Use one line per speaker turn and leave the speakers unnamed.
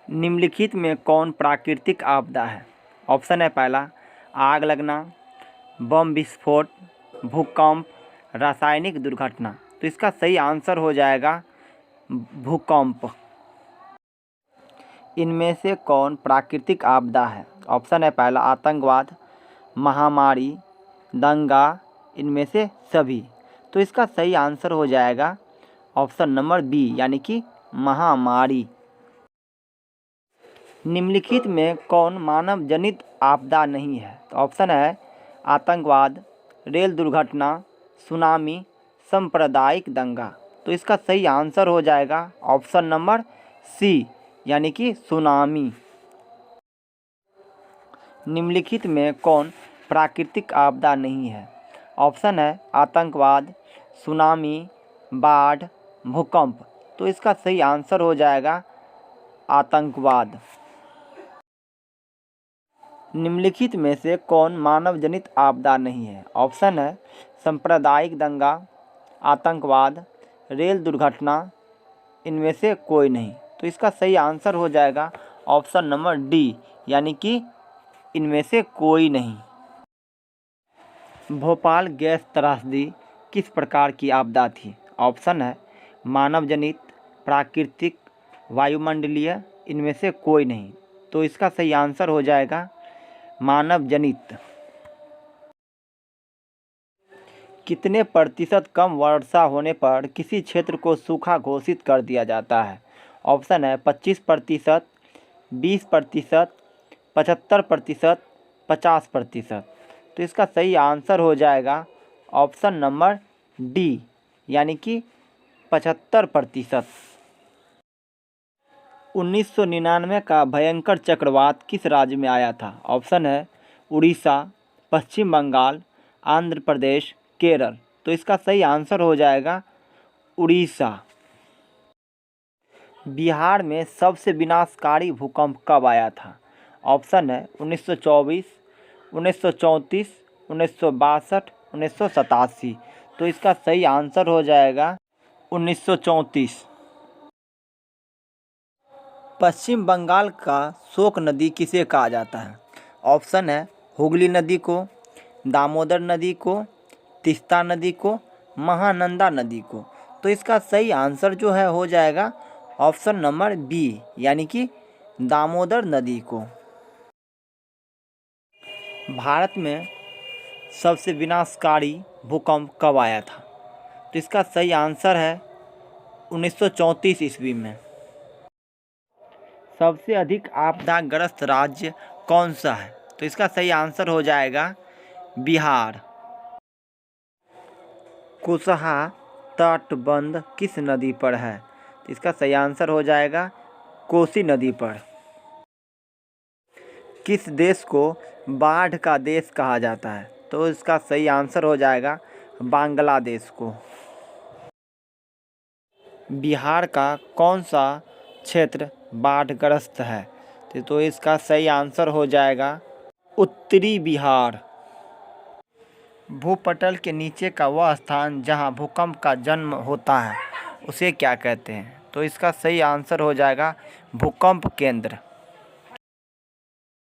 निम्नलिखित में कौन प्राकृतिक आपदा है? ऑप्शन है पहला आग लगना, बम विस्फोट, भूकंप, रासायनिक दुर्घटना। तो इसका सही आंसर हो जाएगा भूकंप। इनमें से कौन प्राकृतिक आपदा है? ऑप्शन है पहला आतंकवाद, महामारी, दंगा, इनमें से सभी। तो इसका सही आंसर हो जाएगा ऑप्शन नंबर बी यानी कि महामारी। निम्नलिखित में कौन मानव जनित आपदा नहीं है? तो ऑप्शन है आतंकवाद, रेल दुर्घटना, सुनामी, सांप्रदायिक दंगा। तो इसका सही आंसर हो जाएगा ऑप्शन नंबर सी यानी कि सुनामी। निम्नलिखित में कौन प्राकृतिक आपदा नहीं है? ऑप्शन है आतंकवाद, सुनामी, बाढ़, भूकंप। तो इसका सही आंसर हो जाएगा आतंकवाद। निम्नलिखित में से कौन मानव जनित आपदा नहीं है? ऑप्शन है सांप्रदायिक दंगा, आतंकवाद, रेल दुर्घटना, इनमें से कोई नहीं। तो इसका सही आंसर हो जाएगा ऑप्शन नंबर डी यानी कि इनमें से कोई नहीं। भोपाल गैस त्रासदी किस प्रकार की आपदा थी? ऑप्शन है मानव जनित, प्राकृतिक, वायुमंडलीय, इनमें से कोई नहीं। तो इसका सही आंसर हो जाएगा मानव जनित। कितने प्रतिशत कम वर्षा होने पर किसी क्षेत्र को सूखा घोषित कर दिया जाता है? ऑप्शन है 25%, 20%, 75%, 50%। तो इसका सही आंसर हो जाएगा ऑप्शन नंबर डी यानी कि 75%। 1999 का भयंकर चक्रवात किस राज्य में आया था? ऑप्शन है उड़ीसा, पश्चिम बंगाल, आंध्र प्रदेश, केरल। तो इसका सही आंसर हो जाएगा उड़ीसा। बिहार में सबसे विनाशकारी भूकंप कब आया था? ऑप्शन है 1924, 1934, 1962, 1987। तो इसका सही आंसर हो जाएगा 1934। पश्चिम बंगाल का शोक नदी किसे कहा जाता है? ऑप्शन है हुगली नदी को, दामोदर नदी को, तीस्ता नदी को, महानंदा नदी को। तो इसका सही आंसर जो है हो जाएगा ऑप्शन नंबर बी यानी कि दामोदर नदी को। भारत में सबसे विनाशकारी भूकंप कब आया था? तो इसका सही आंसर है 1934 ईस्वी में। सबसे अधिक आपदाग्रस्त राज्य कौन सा है? तो इसका सही आंसर हो जाएगा बिहार। कुशहा तटबंध किस नदी पर है? तो इसका सही आंसर हो जाएगा कोसी नदी पर। किस देश को बाढ़ का देश कहा जाता है? तो इसका सही आंसर हो जाएगा बांग्लादेश को। बिहार का कौन सा क्षेत्र बाढ़ग्रस्त है? तो इसका सही आंसर हो जाएगा उत्तरी बिहार। भूपटल के नीचे का वह स्थान जहां भूकंप का जन्म होता है उसे क्या कहते हैं? तो इसका सही आंसर हो जाएगा भूकंप केंद्र।